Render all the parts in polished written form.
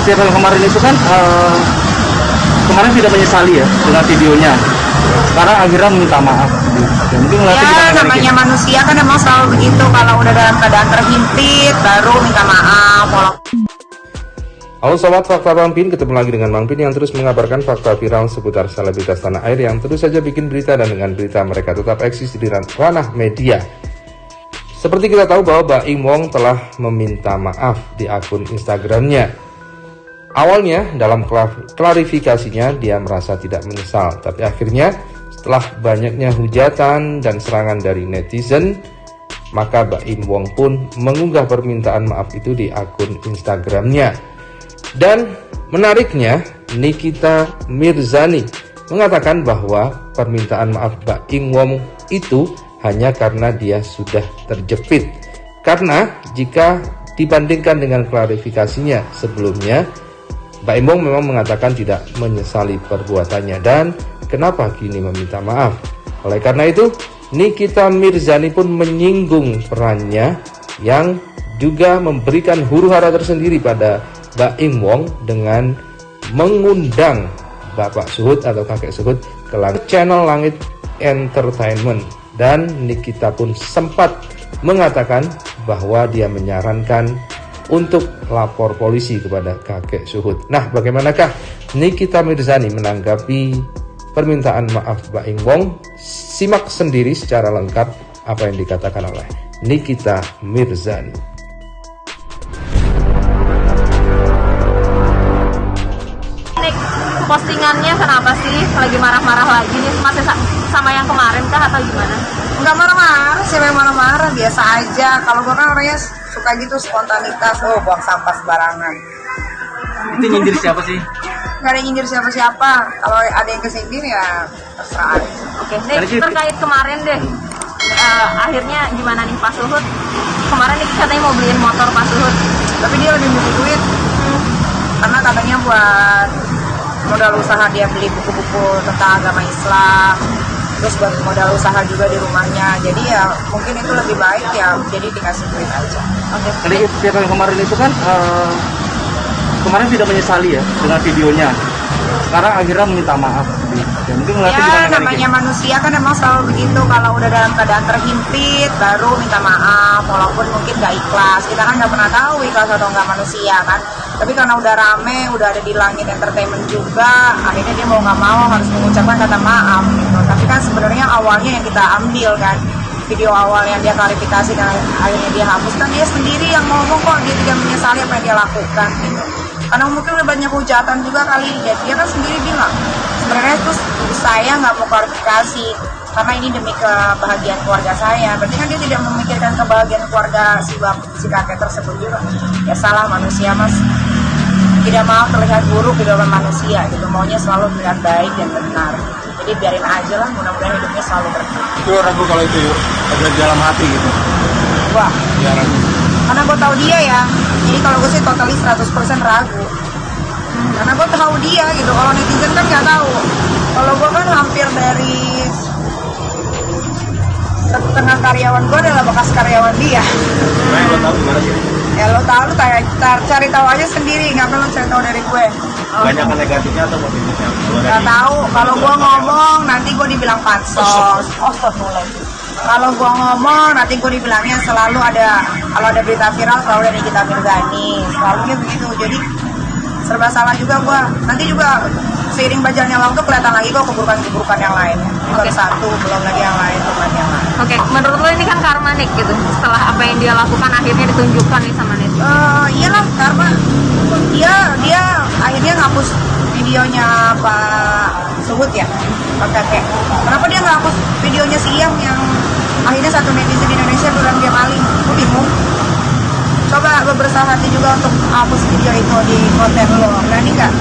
viral kemarin itu kan kemarin tidak menyesali ya dengan videonya. Sekarang akhirnya minta maaf. Ya, mungkin ya namanya manusia kan emang selalu begitu, kalau udah dalam keadaan terhimpit baru minta maaf. Halo sobat Fakta Bang Pin, ketemu lagi dengan Bang Pin yang terus mengabarkan fakta viral seputar selebritas tanah air yang terus saja bikin berita, dan dengan berita mereka tetap eksis di ranah media. Seperti kita tahu bahwa Baim Wong telah meminta maaf di akun Instagramnya. Awalnya dalam klarifikasinya dia merasa tidak menyesal, tapi akhirnya setelah banyaknya hujatan dan serangan dari netizen, maka Baim Wong pun mengunggah permintaan maaf itu di akun Instagramnya. Dan menariknya, Nikita Mirzani mengatakan bahwa permintaan maaf Baim Wong itu hanya karena dia sudah terjepit. Karena jika dibandingkan dengan klarifikasinya sebelumnya, Baim Wong memang mengatakan tidak menyesali perbuatannya dan kenapa kini meminta maaf. Oleh karena itu, Nikita Mirzani pun menyinggung perannya yang juga memberikan huru-hara tersendiri pada Baim Wong dengan mengundang Bapak Suhut atau Kakek Suhut ke channel Langit Entertainment. Dan Nikita pun sempat mengatakan bahwa dia menyarankan untuk lapor polisi kepada Kakek Suhut. Nah, bagaimanakah Nikita Mirzani menanggapi permintaan maaf Baim Wong? Simak sendiri secara lengkap apa yang dikatakan oleh Nikita Mirzani. Postingannya kenapa sih? Lagi marah-marah lagi nih? Masih sama yang kemarin kah atau gimana? Enggak marah-marah, siapa yang marah-marah, biasa aja. Kalau gue kan orangnya suka gitu spontanitas, buang sampah sembarangan. Itu nyindir siapa sih? Gak ada yang nyindir siapa-siapa. Kalau ada yang kesindir ya terserah aja. Oke, nih terkait kemarin deh, akhirnya gimana nih Pak Suhut? Kemarin nih katanya mau beliin motor Pak Suhut, tapi dia lebih butuh duit. Karena katanya buat modal usaha, dia beli buku-buku tentang agama Islam, terus buat modal usaha juga di rumahnya. Jadi ya mungkin itu lebih baik ya, jadi dikasih duit aja. Oke. Jadi viral kemarin itu kan kemarin tidak menyesali ya dengan videonya. Sekarang akhirnya minta maaf. Ya, mungkin ya namanya manusia kan emang selalu begitu, kalau udah dalam keadaan terhimpit baru minta maaf, walaupun mungkin gak ikhlas. Kita kan nggak pernah tahu ikhlas atau nggak manusia kan. Tapi karena udah rame, udah ada di Langit Entertainment juga, akhirnya dia mau nggak mau harus mengucapkan kata maaf gitu. Tapi kan sebenarnya awalnya yang kita ambil kan, video awal yang dia klarifikasi dan akhirnya dia hapus, kan dia sendiri yang ngomong kok dia tidak menyesali apa yang dia lakukan gitu. Karena mungkin udah banyak hujatan juga kali, dia kan sendiri bilang sebenarnya terus saya nggak mau klarifikasi karena ini demi kebahagiaan keluarga saya. Berarti kan dia tidak memikirkan kebahagiaan keluarga si kakek tersebut juga. Ya salah manusia mas, tidak mau terlihat buruk di dalam manusia gitu, maunya selalu terlihat baik dan benar. Jadi biarin aja lah, mudah-mudahan hidupnya selalu berkah. Itu ragu kalau itu yuk, ada di dalam hati gitu. Wah, Ya ragu. karena gue tahu dia ya, jadi kalau gue sih totally 100% ragu. Karena gue tahu dia gitu, kalau netizen kan nggak tahu. Kalau gue kan hampir dari setengah karyawan gue adalah bekas karyawan dia. Nah, lo tahu gimana sih? Ya lo tahu, lu cari tahu aja sendiri, nggak perlu cari tahu dari gue. Banyak negatifnya atau positifnya? Nggak tahu, kalau gue ngomong nanti gue dibilang pansos. Kalau gue ngomong nanti gue dibilangnya selalu ada, kalau ada berita viral selalu ada Nikita Mirzani, selalunya begitu. Jadi serba salah juga gue. Nanti juga seiring berjalannya waktu kelihatan lagi kok keburukan-keburukan yang lain. Bukan satu, belum lagi yang lain, bukan yang lain. Oke, menurut lo ini kan karma nih gitu. Setelah apa yang dia lakukan akhirnya ditunjukkan nih sama netizen. Iyalah, karena dia akhirnya ngapus videonya Pak Suhut ya, Pak Kakek. Kenapa dia nggak hapus videonya si Iyam yang akhirnya satu netizen di Indonesia bilang dia maling? Gue bingung. Coba lo berusaha hati juga untuk hapus video itu di konten lo, berani nggak?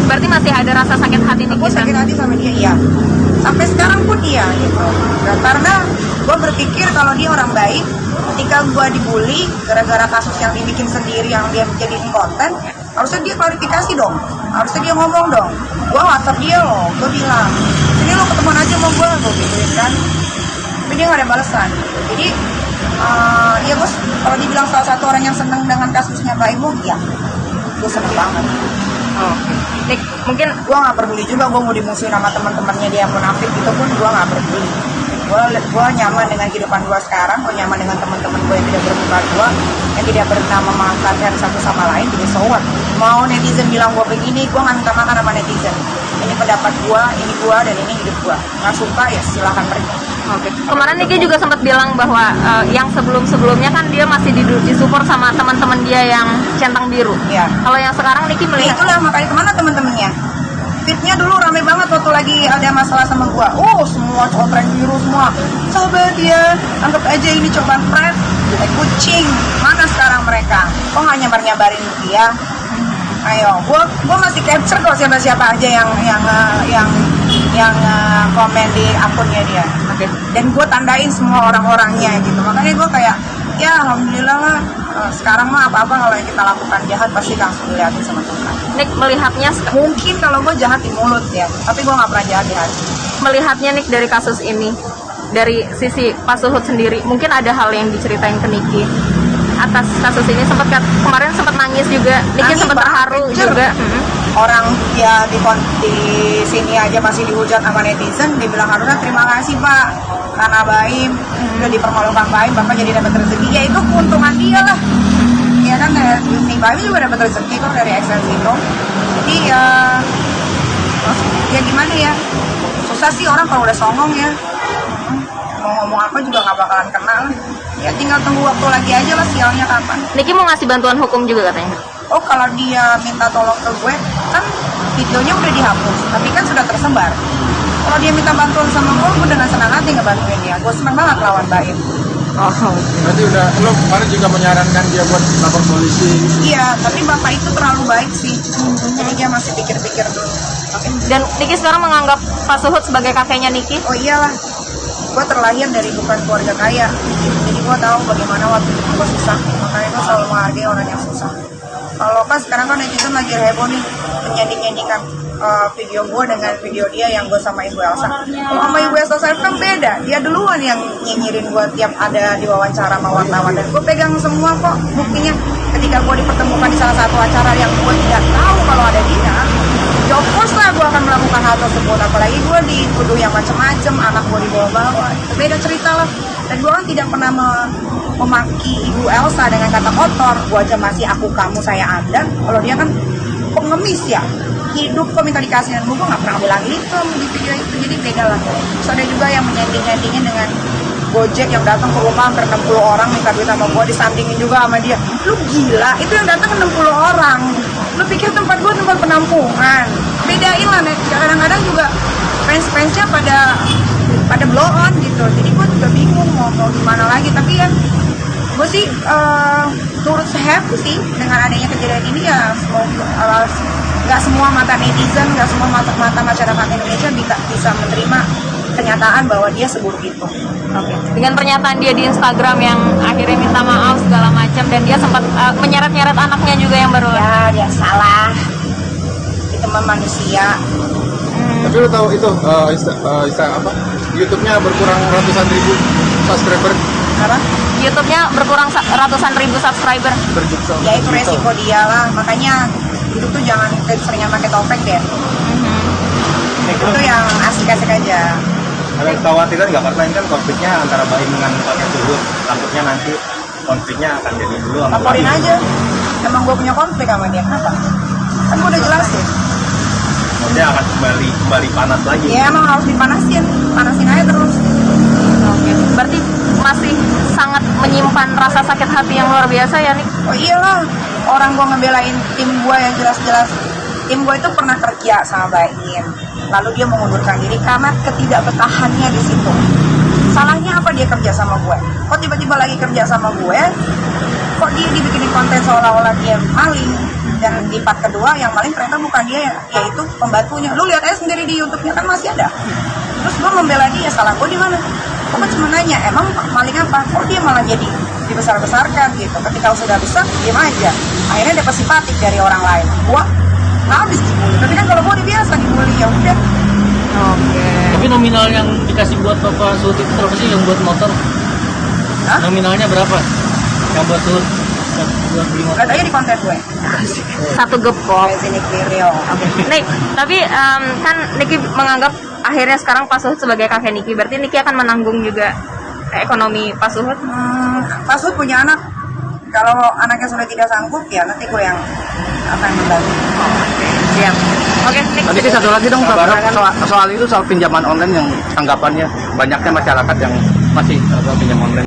Berarti masih ada rasa sakit hati nih Gue kita. sakit hati sama dia, iya. Sampai sekarang pun iya gitu. Nah, karena gue berpikir kalau dia orang baik, ketika gue dibully gara-gara kasus yang dibikin sendiri yang dia jadiin konten, harusnya dia klarifikasi dong, harusnya dia ngomong dong. Gue WhatsApp dia loh, gue bilang sini lo ketemuan aja sama gue gituin kan. Tapi dia nggak ada balasan gitu. Jadi ya bos, kalau dibilang salah satu orang yang seneng dengan kasusnya Baim Wong, ya gue seneng. banget. Nik, mungkin Gue nggak peduli juga gue mau dimusuhin sama teman-temannya dia yang munafik gitu pun gue nggak peduli. Gue nyaman dengan kehidupan gue sekarang, gue nyaman dengan teman-teman gue yang tidak bermuka gue, yang tidak pernah memaafkan satu sama lain. Jadi so what? Mau netizen bilang gue begini, gue nggak minta makan sama netizen. Ini pendapat gue, ini gue, dan ini hidup gue. Nggak suka ya silahkan pergi. kemarin Niki juga sempat bilang bahwa yang sebelum-sebelumnya kan dia masih disupport sama teman-teman dia yang centang biru. Ya. Kalau yang sekarang Niki Ya melihat itulah makanya kemana teman-temannya. Fitnya dulu rame banget waktu lagi ada masalah sama gua. Semua cowok tren biru semua. Coba dia anggap aja ini cobaan prank. Kucing. Mana sekarang mereka? Kok nggak nyabar-nyabarin dia? Ayo, gua masih capture kok siapa-siapa aja yang komen di akunnya dia. Oke. Dan gue tandain semua orang-orangnya gitu. Makanya gue kayak ya alhamdulillah lah. Sekarang mah apa-apa kalau yang kita lakukan jahat pasti langsung dilihatin sama Tuhan. Nik melihatnya Mungkin kalau gue jahat di mulut ya, tapi gue nggak pernah jahat di hati. melihatnya Nik dari kasus ini, dari sisi Pak Suhut sendiri, mungkin ada hal yang diceritain ke Niki atas kasus ini. Kemarin sempat nangis juga, Niki Nangis sempat banget, terharu jujur. juga. Orang ya di sini aja masih dihujat sama netizen, dibilang harusnya terima kasih Pak karena Baim udah dipermalukan Baim, Bapak jadi dapat rezeki. Ya itu keuntungan dia lah. Ya kan nih Baim juga dapat rezeki kok dari ekstensi itu. Jadi ya gimana ya? Susah sih orang kalau udah songong ya. Mau ngomong apa juga nggak bakalan kena lah. Ya tinggal tunggu waktu lagi aja lah sialnya kapan. Niki mau ngasih bantuan hukum juga katanya. Kalau dia minta tolong ke gue, kan videonya udah dihapus, tapi kan sudah tersebar. Kalau dia minta bantuan sama gue dengan senang hati ngebantuin dia. Gue seneng banget lawan Baim. Berarti udah lo kemarin juga menyarankan dia buat lapor polisi. Iya, tapi bapak itu terlalu baik sih. Jadi dia masih pikir-pikir dulu. Dan Niki sekarang menganggap Pak Suhut sebagai kakeknya Niki. Oh iyalah, gue terlahir dari bukan keluarga kaya. Jadi gue tahu bagaimana waktu itu gue susah. Makanya gue selalu menghargai orang yang susah. Kalau pas sekarang kan netizen lagi heboh nih menyanding-nyandingkan video gue dengan video dia yang gue sama Ibu Elsa. Kalau sama Ibu Elsa saya kan beda. Dia duluan yang nyinyirin gue tiap ada di wawancara sama wartawan, dan gue pegang semua kok buktinya. Ketika gue dipertemukan di salah satu acara yang gue tidak tahu kalau ada dia, ya of course lah gue akan melakukan hal tersebut. Apalagi gue dituduh yang macem-macem, anak gue dibawa-bawa, beda cerita lah. Dan gue kan tidak pernah memaki Ibu Elsa dengan kata kotor. Gue aja masih aku, kamu, saya, anda. Kalau dia kan pengemis ya, hidup kok minta dikasih, dan gue nggak pernah bilang itu di video itu. Jadi beda lah. Terus ada juga yang menyanding-nyandingin dengan Gojek yang datang ke rumah hampir 60 orang minta duit sama gue, disandingin juga sama dia. Lu gila, itu yang datang 60 orang. Lu pikir tempat gue tempat penampungan? Bedain lah, kadang-kadang juga fans-fansnya pada blow on gitu. Jadi gue juga bingung mau gimana lagi. Tapi ya gue sih turut happy sih dengan adanya kejadian ini. Ya semoga nggak semua mata netizen, nggak semua mata masyarakat Indonesia bisa menerima kenyataan bahwa dia seburuk itu. Dengan pernyataan dia di Instagram yang akhirnya minta maaf segala macam, dan dia sempat menyeret-nyeret anaknya juga yang baru. Ya dia salah, itu mah manusia. Tapi lo tahu itu YouTube-nya berkurang ratusan ribu subscriber. Apa? YouTube-nya berkurang ratusan ribu subscriber. Ya itu resiko dia lah. Makanya itu tuh jangan seringnya pakai topeng deh. Itu yang asik-asik aja. Ada kekhawatiran nggak, karena ini kan konfliknya antara Baim dengan Pak Suhut, takutnya nanti konfliknya akan jadi dulu sama Laporin Baim. aja. Emang gue punya konflik sama dia, kenapa? Kan gue udah jelasin. Maksudnya akan kembali panas lagi. Ya emang harus dipanasin aja terus. Berarti masih sangat menyimpan rasa sakit hati yang luar biasa ya nih. Oh iyalah, orang gue ngebelain tim gue yang jelas-jelas. Tim gue itu pernah kerja sama Baim, lalu dia mengundurkan diri karena ketidakbetahannya di situ. Salahnya apa dia kerja sama gue? Kok tiba-tiba lagi kerja sama gue? Kok dia dibikinin konten seolah-olah dia maling? Dan di part kedua yang maling ternyata bukan dia, yaitu pembantunya. Lu lihat aja sendiri di YouTube-nya kan masih ada. Terus gue membela dia, salah gue di mana? Gue cuma nanya, emang maling apa? Kok dia malah jadi dibesar-besarkan gitu? Ketika sudah besar, diam aja. Akhirnya dapat simpatik dari orang lain. Gue habis dibully. Tapi kan kalau gue udah biasa dibully, ya udah. Tapi nominal yang dikasih buat Bapak Suhut itu berapa sih yang buat motor? Hah? Nominalnya berapa? Yang buat Suhut? buat beli motor. Lihat aja di konten gue. Satu gepok. Kayak sini Rio. Nih, tapi kan Niki menganggap akhirnya sekarang Pak Suhut sebagai kakek Niki, berarti Niki akan menanggung juga ekonomi Pak Suhut. Pak Suhut punya anak. Kalau anaknya sudah tidak sanggup, ya nanti gue yang akan membantu. Siap. Oke, Nik. Tadi satu lagi dong, soal itu, soal pinjaman online yang tanggapannya banyaknya masyarakat yang masih pinjam online.